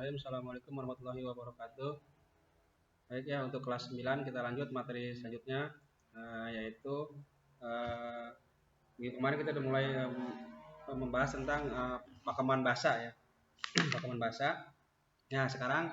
Bismillahirrahmanirrahim. Assalamualaikum warahmatullahi wabarakatuh. Baik ya, untuk kelas 9 kita lanjut materi selanjutnya, yaitu kemarin kita sudah mulai membahas tentang pakeman bahasa ya. Pakeman bahasa. Nah, sekarang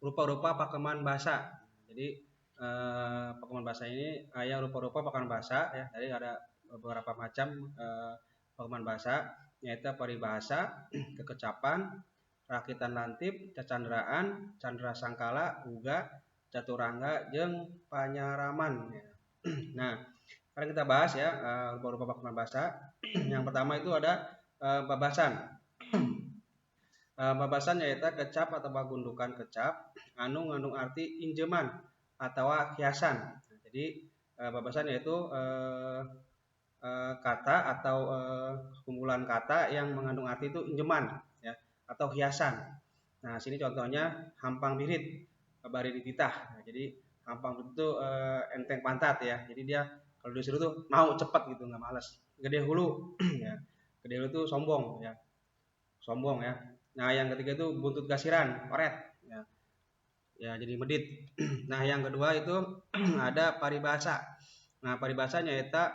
rupa-rupa pakeman bahasa. Jadi pakeman bahasa ini yang rupa-rupa pakeman bahasa ya. Jadi ada beberapa macam pakeman bahasa, yaitu paribahasa, kekecapan, rakitan lantip, cacandraan, candra sangkala, uga, caturangga, jeung panyaraman. Nah, sekarang kita bahas ya beberapa pakeman bahasa. Yang pertama itu ada babasan. Babasan yaitu kecap atau gundukan kecap anu ngandung arti injeman atau hiasan. Jadi babasan yaitu kata atau kumpulan kata yang mengandung arti itu injeman ya atau hiasan. Nah, sini contohnya hampang birit, bari dititah. Nah, jadi hampang itu enteng pantat ya. Jadi dia kalau disuruh tuh mau cepat gitu, nggak malas. Gede hulu ya. Gede hulu itu sombong ya. Sombong ya. Nah, yang ketiga itu buntut gasiran, oret ya. Ya, jadi medit. Nah, yang kedua itu ada paribasa. Nah, paribasanya eta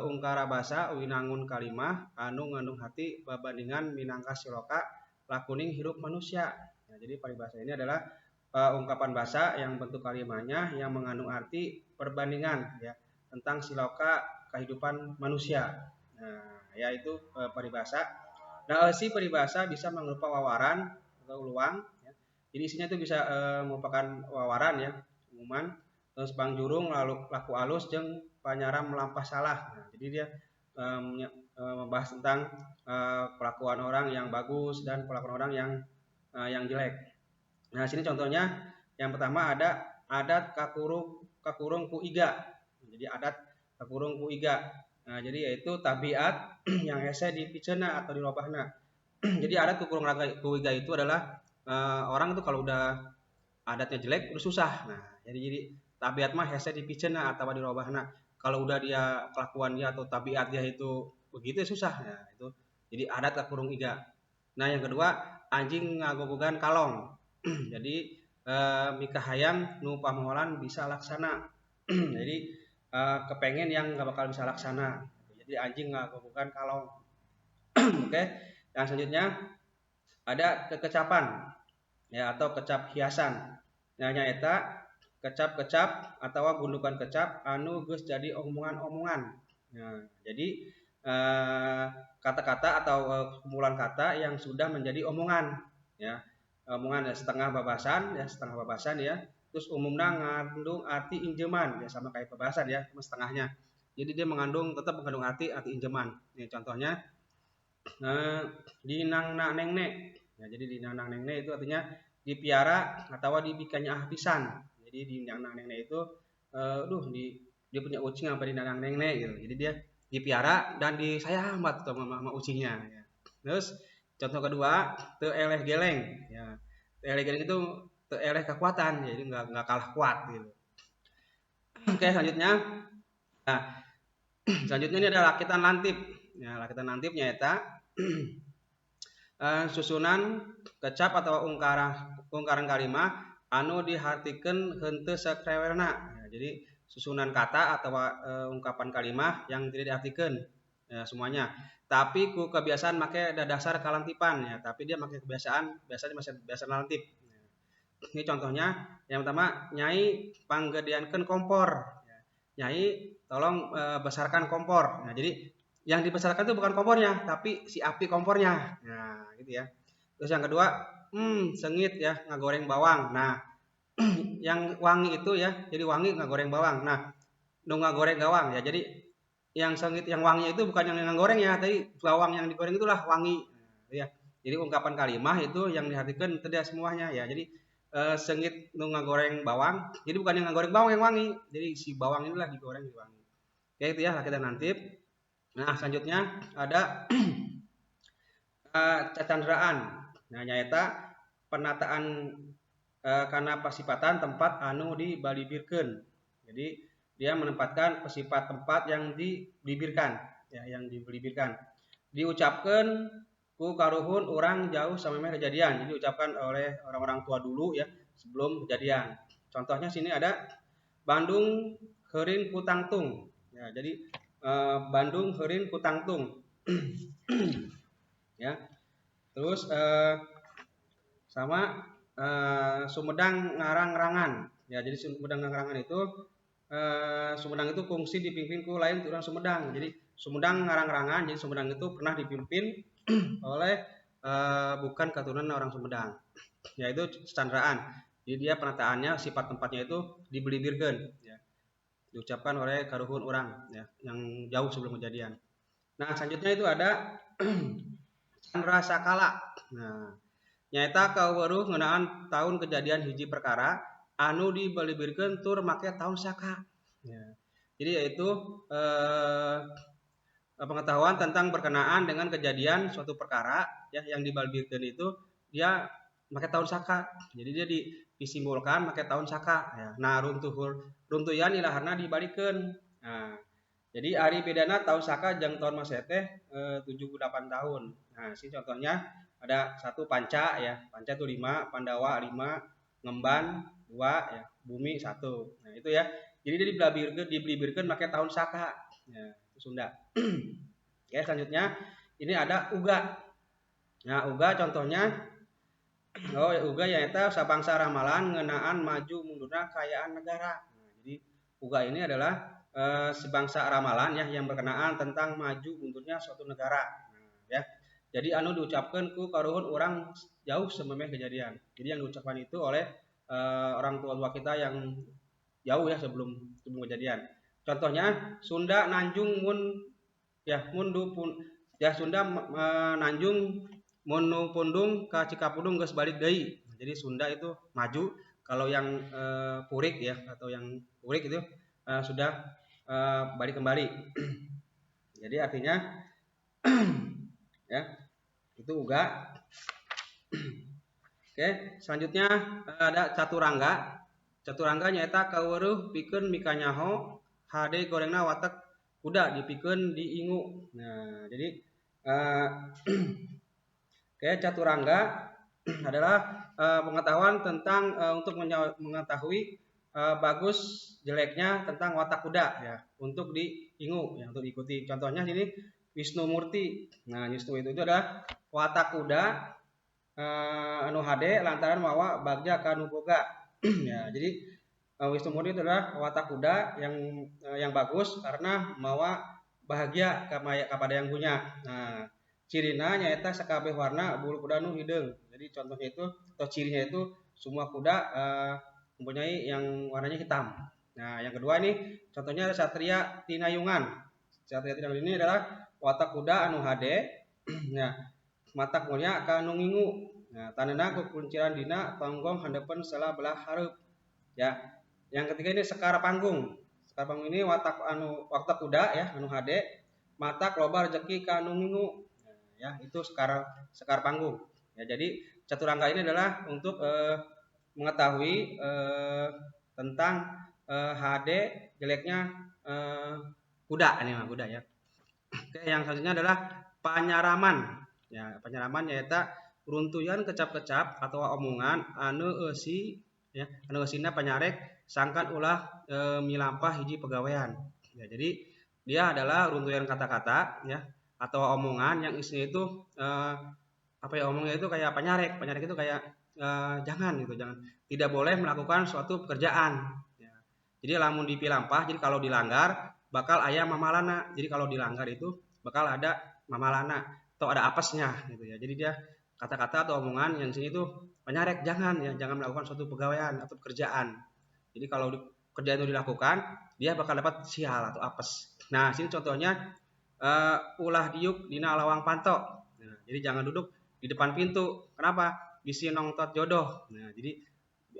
ungkara basa winangun kalimah anu ngandung hati babandingan minangka siloka lakuning hirup manusia. Nah, jadi paribasa ini adalah ungkapan bahasa yang bentuk kalimahnya yang mengandung arti perbandingan ya tentang siloka kehidupan manusia. Nah, yaitu paribasa. Nah, si paribasa bisa mengrupa wawaran atau luang ya. Jadi isinya itu bisa merupakan wawaran ya, umuman, terus pangjurung laku alus jeung panyaram melampah salah. Nah, jadi dia membahas tentang kelakuan orang yang bagus dan kelakuan orang yang jelek. Nah, sini contohnya yang pertama ada adat kakurung ku iga. Jadi adat kakurung ku iga. Nah, jadi yaitu tabiat yang hese di piceuna atau di lobahna. Jadi adat kakurung ku iga itu adalah orang itu kalau udah adatnya jelek udah susah. Nah, jadi tabiat mah hese di piceuna atau di lobahna. Kalau udah dia kelakuannya atau tabiat dia itu begitu ya susah. Nah, itu jadi adat kakurung iga. Nah, yang kedua anjing ngagogogan kalong. Jadi mika hayang nu pamoholan bisa laksana. Jadi kepengen yang nggak bakal bisa laksana. Jadi anjing ngagogogan kalong. Oke. Yang selanjutnya ada kekecapan ya atau kecap hiasan. Nah, nyaeta kecap-kecap atau gundukan kecap anu geus jadi omongan-omongan. Nah, jadi kata-kata atau kumpulan kata yang sudah menjadi omongan ya. Omongan ya, setengah babasan ya. Terus umumnya mengandung arti injeman ya sama kayak babasan ya, cuma setengahnya. Jadi dia tetap mengandung arti injeman. Ini contohnya dinang na neng ne. Ya, jadi dinang na neng ne itu artinya dipiara atau dibikanya pisan. Jadi dinang na neng ne itu dia punya ucing apa dinang neng ne gitu. Jadi dia dipiara dan disayang banget sama ucingnya ya. Terus contoh kedua teu eleh geleng ya. Teu eleh geleng itu teu eleh kekuatan jadi nggak kalah kuat gitu. Oke, selanjutnya nah, selanjutnya ini ada lakitan lantip. Ya, lakitan lantipnya eta susunan kecap atau ungkaran kalimah anu dihartikeun henteu sakrewerna. Ya, jadi susunan kata atau ungkapan kalimah yang tidak diartikeun ya, semuanya. Tapi ku kebiasaan make dasar kalantipan ya, tapi dia make biasanya masih biasa lantip. Ini contohnya yang pertama nyai panggediankeun kompor. Ya, nyai tolong besarkan kompor. Nah, jadi yang dibesarkan itu bukan kompornya, tapi si api kompornya. Nah, gitu ya. Terus yang kedua, sengit ya, ngagoreng bawang. Nah, yang wangi itu ya, jadi wangi ngagoreng bawang. Nah, nu ngagoreng bawang ya. Jadi yang sengit yang wangi itu bukan yang ngagoreng ya, tapi bawang yang digoreng itulah wangi. Nah, ya. Jadi ungkapan kalimah itu yang diartikan tidak semuanya ya. Jadi sengit nu ngagoreng bawang, jadi bukan yang ngagoreng bawang yang wangi. Jadi si bawang inilah digoreng di wangi. Oke, itu ya kita nanti. Nah, selanjutnya ada cacandraan. Nah, nyaeta penataan karena pasipatan tempat anu dibalibirkeun. Jadi dia menempatkan pasifat tempat yang dibibirkan, ya, yang dibibirkan. Diucapkan ku karuhun orang jauh samemeh kejadian. Jadi ucapkan oleh orang-orang tua dulu ya sebelum kejadian. Contohnya sini ada Bandung heureun ku tangtung. Ya, jadi Bandung heureun ku tangtung. Ya. Terus sama Sumedang ngarang-rangan. Ya, jadi Sumedang ngarang-rangan itu Sumedang itu fungsi dipimpin ku lain orang Sumedang. Jadi Sumedang ngarang-rangan, jadi Sumedang itu pernah dipimpin oleh bukan keturunan orang Sumedang, yaitu Candraan. Jadi dia penataannya sifat tempatnya itu dibelibirkeun, ya. Diucapkan oleh karuhun orang, ya, yang jauh sebelum kejadian. Nah, selanjutnya itu ada Candra Sakala. Nah, nyaeta kauweruh ngeunaan tahun kejadian hiji perkara anu dibelibirkeun tur make tahun saka. Ya. Jadi yaitu pengetahuan tentang berkenaan dengan kejadian suatu perkara ya yang dibelibirkeun itu dia pakai tahun saka. Jadi dia disimbolkan pakai tahun saka ya. Nah, runtuyan ilaharna dibalikeun. Nah, jadi hari bedana tahun saka jeung tahun Masehi teh 78 tahun. Nah, sini contohnya ada satu Panca ya. Panca itu 5, Pandawa 5, Ngemban 2 ya, Bumi 1. Nah, itu ya. Jadi dia dibelibirkeun pakai tahun saka. Ya, itu Sunda. Oke, selanjutnya ini ada Uga. Nah, Uga contohnya Uga nyaeta sabangsa ramalan ngeunaan maju mundurna kayaan negara. Nah, jadi Uga ini adalah sebangsa ramalan ya yang berkenaan tentang maju mundurnya suatu negara. Nah, ya. Jadi anu diucapkan ku karuhun orang jauh sememeh kejadian. Jadi yang diucapkan itu oleh orang tua kita yang jauh ya sebelum kejadian. Contohnya Sunda Nanjung mun ya mundu pun ya Sunda Nanjung mun pundung ka Cikapundung geus balik deui. Jadi Sunda itu maju, kalau yang purik ya atau yang purik itu sudah balik kembali. Jadi artinya ya itu Uga. Oke, selanjutnya ada Caturangga. Caturangga nyaeta kaueuruh pikeun mikanyaho hade gorengna watek kuda dipikeun di ingu. Nah, jadi Caturangga adalah pengetahuan tentang untuk mengetahui bagus jeleknya tentang watak kuda ya untuk diingu ya untuk diikuti. Contohnya sini Wisnu Murti. Nah, Wisnu itu adalah watak kuda anu hade lantaran mawa bagja kanu boga. Ya, jadi Wisnu Murti itu adalah watak kuda yang bagus karena mawa bahagia kepada yang punya. Nah, cirina nyaeta sakabeh warna bulu kuda nu hideung. Jadi contohnya itu atau cirinya itu semua kuda mempunyai yang warnanya hitam. Nah, yang kedua ini contohnya ada Satria Tinayungan. Satria Tinayungan ini adalah watak kuda anu hade. Nah, matak mulia kanu ngingu. Nah, tandana kukunciran dina tonggong handepen salah belah hareup. Ya. Yang ketiga ini Sekar Panggung. Sekar Panggung ini watak kuda ya anu hade, matak loba rezeki kanu ngingu. Nah, ya, itu Sekar Panggung. Ya, jadi Caturangga ini adalah untuk mengetahui tentang HD jeleknya kuda ini mah kuda ya. Oke, yang selanjutnya adalah Panyaraman. Ya, Panyaraman yaitu runtuyan kecap-kecap atau omongan anu eusi ya, anu eusina panyarek sangkan ulah milampah hiji pegawaian. Ya, jadi dia adalah runtuyan kata-kata ya atau omongan yang isinya itu apa ya omongnya itu kayak panyarek itu kayak jangan tidak boleh melakukan suatu pekerjaan ya. Jadi lamun dipilampah, jadi kalau dilanggar bakal aya mamalana. Jadi kalau dilanggar itu bakal ada mamalana atau ada apesnya gitu ya. Jadi dia kata-kata atau omongan yang sini itu panyarek jangan melakukan suatu pegawaian atau pekerjaan. Jadi kalau kerjaan itu dilakukan dia bakal dapat sial atau apes. Nah, sini contohnya ulah diuk dina lawang panto. Nah, jadi jangan duduk di depan pintu. Kenapa? Bisi nongtot jodoh. Nah, jadi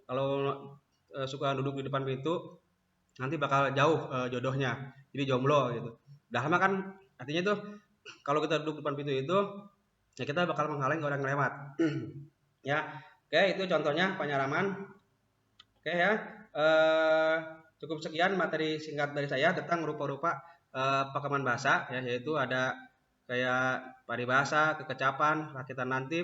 kalau suka duduk di depan pintu nanti bakal jauh jodohnya. Jadi jomblo gitu. Dah lama kan artinya tuh kalau kita duduk di depan pintu itu ya kita bakal menghalangi orang lewat. Ya. Oke, itu contohnya Panyaraman. Oke ya. Cukup sekian materi singkat dari saya tentang rupa-rupa pakaman bahasa ya, yaitu ada kayak paribasa, kekecapan, rakitan lantip,